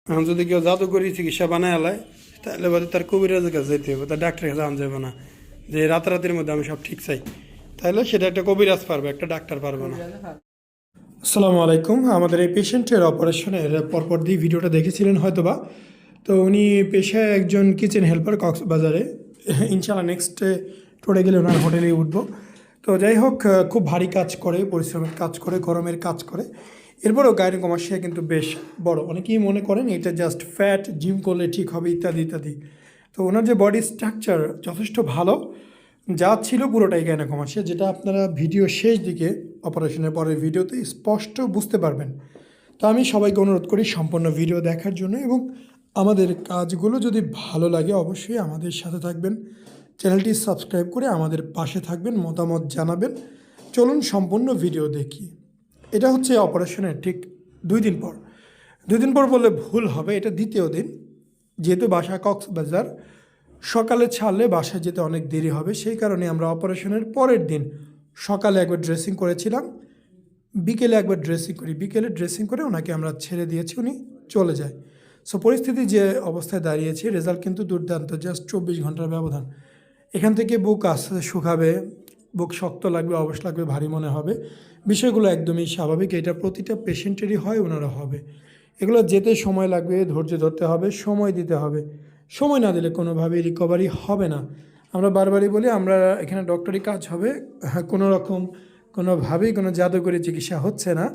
এখন যদি কেউ জাদুকরি চিকিৎসা বানায় আলায় তাহলে বাদে তার কবিরাজের কাছে যেতে হবে, তার ডাক্তারের কাছে আনা যাবে না যে রাতারাতির মধ্যে আমি সব ঠিক চাই। তাহলে সেটা একটা কবিরাজ পারবে, একটা ডাক্তার পারবে না। আসসালামু আলাইকুম। আমাদের এই পেশেন্টের অপারেশনের পরপর দিয়ে ভিডিওটা দেখেছিলেন হয়তোবা। তো উনি পেশায় একজন কিচেন হেল্পার কক্সবাজারে। ইনশাআল্লাহ নেক্সট টোরে গেলে ওনার হোটেলেই উঠবো। তো যাই হোক, খুব ভারী কাজ করে, পরিশ্রমের কাজ করে, গরমের কাজ করে। এরপরেও গাইনোকমাস্টিয়া কিন্তু বেশ বড়। অনেকেই মনে করেন এটা জাস্ট ফ্যাট, জিম করলে ঠিক হবে ইত্যাদি ইত্যাদি। তো ওনার যে বডি স্ট্রাকচার যথেষ্ট ভালো, যা ছিল পুরোটাই গাইনোকমাস্টিয়া, যেটা আপনারা ভিডিও শেষ দিকে অপারেশনের পরের ভিডিওতে স্পষ্ট বুঝতে পারবেন। তো আমি সবাইকে অনুরোধ করি সম্পূর্ণ ভিডিও দেখার জন্য, এবং আমাদের কাজগুলো যদি ভালো লাগে অবশ্যই আমাদের সাথে থাকবেন, চ্যানেলটি সাবস্ক্রাইব করে আমাদের পাশে থাকবেন, মতামত জানাবেন। চলুন সম্পূর্ণ ভিডিও দেখি। এটা হচ্ছে অপারেশনের ঠিক 2 দিন পর। 2 দিন পর বললে ভুল হবে, এটা দ্বিতীয় দিন। যেহেতু বাসা কক্সবাজার, সকালে ছাড়লে বাসায় যেতে অনেক দেরি হবে, সেই কারণে আমরা অপারেশনের পরের দিন সকালে একবার ড্রেসিং করেছিলাম, বিকেলে একবার ড্রেসিং করি। বিকেলে ড্রেসিং করে ওনাকে আমরা ছেড়ে দিয়েছি, উনি চলে যায়। সো পরিস্থিতি যে অবস্থায় দাঁড়িয়েছে, রেজাল্ট কিন্তু দুর্দান্ত, জাস্ট 24 ঘন্টার ব্যবধান। এখান থেকে বুক আস্তে শুকাবে, বুক শক্ত লাগবে, অবশ লাগবে, ভারী মনে হবে। বিষয়গুলো একদমই স্বাভাবিক, এটা প্রতিটা পেশেন্টেরই হয়, ওনারা হবে। এগুলো যেতে সময় লাগবে, ধৈর্য ধরতে হবে, সময় দিতে হবে। সময় না দিলে কোনোভাবেই রিকভারি হবে না। আমরা বারবারই বলি, আমরা এখানে ডক্টরি কাজ হবে, কোনো রকম কোনোভাবেই কোনো জাদুকরি চিকিৎসা হচ্ছে না।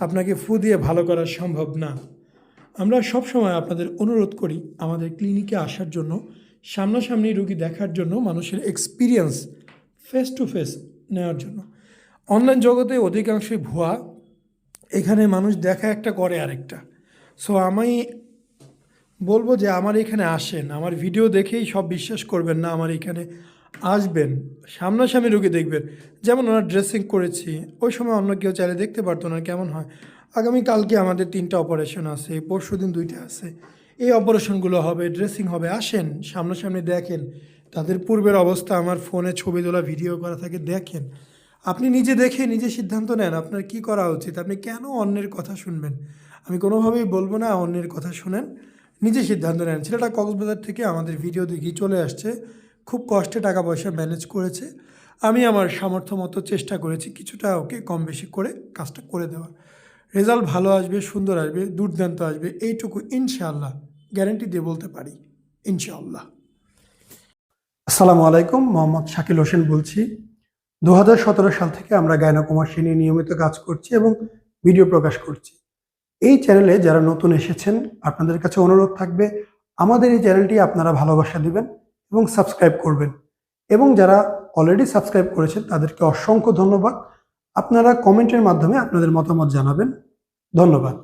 আপনাকে ফু দিয়ে ভালো করা সম্ভব না। আমরা সবসময় আপনাদের অনুরোধ করি আমাদের ক্লিনিকে আসার জন্য, সামনাসামনি রুগী দেখার জন্য, মানুষের এক্সপিরিয়েন্স ফেস টু ফেস নেওয়ার জন্য। অনলাইন জগতে অধিকাংশই ভুয়া, এখানে মানুষ দেখা একটা করে আরেকটা। সো আমি বলবো যে আমার এখানে আসেন, আমার ভিডিও দেখেই সব বিশ্বাস করবেন না, আমার এখানে আসবেন, সামনাসামনি রুগী দেখবেন। যেমন ওনার ড্রেসিং করেছি, ওই সময় অন্য কেউ চাইলে দেখতে পারতো না কেমন হয়। আগামীকালকে আমাদের 3টা অপারেশন আছে, পরশু দিন 2টা আছে। এই অপারেশনগুলো হবে, ড্রেসিং হবে, আসেন সামনাসামনি দেখেন। তাদের পূর্বের অবস্থা আমার ফোনে ছবি তোলা, ভিডিও করা থাকে, দেখেন। আপনি নিজে দেখে নিজে সিদ্ধান্ত নেন আপনার কী করা উচিত। আপনি কেন অন্যের কথা শুনবেন? আমি কোনোভাবেই বলবো না অন্যের কথা শুনেন, নিজে সিদ্ধান্ত নেন। ছেলেটা কক্সবাজার থেকে আমাদের ভিডিও দেখেই চলে আসছে, খুব কষ্টে টাকা পয়সা ম্যানেজ করেছে। আমি আমার সামর্থ্য মতো চেষ্টা করেছি কিছুটা ওকে কম বেশি করে কাজটা করে দেওয়ার। রেজাল্ট ভালো আসবে, সুন্দর আসবে, দুর্দান্ত আসবে, এইটুকু ইনশাআল্লাহ গ্যারেন্টি দিয়ে বলতে পারি, ইনশাআল্লাহ। আসসালামু আলাইকুম, মোহাম্মদ শাকিল হোসেন বলছি। 2017 সাল থেকে আমরা গাইনোকমাস্টিয়া নিয়ে নিয়মিত কাজ করছি এবং ভিডিও প্রকাশ করছি। এই চ্যানেলে যারা নতুন এসেছেন, আপনাদের কাছে অনুরোধ থাকবে আমাদের এই চ্যানেলটি আপনারা ভালোবাসা দিবেন এবং সাবস্ক্রাইব করবেন। এবং যারা অলরেডি সাবস্ক্রাইব করেছেন তাদেরকে অসংখ্য ধন্যবাদ। আপনারা কমেন্টের মাধ্যমে আপনাদের মতামত জানাবেন। ধন্যবাদ।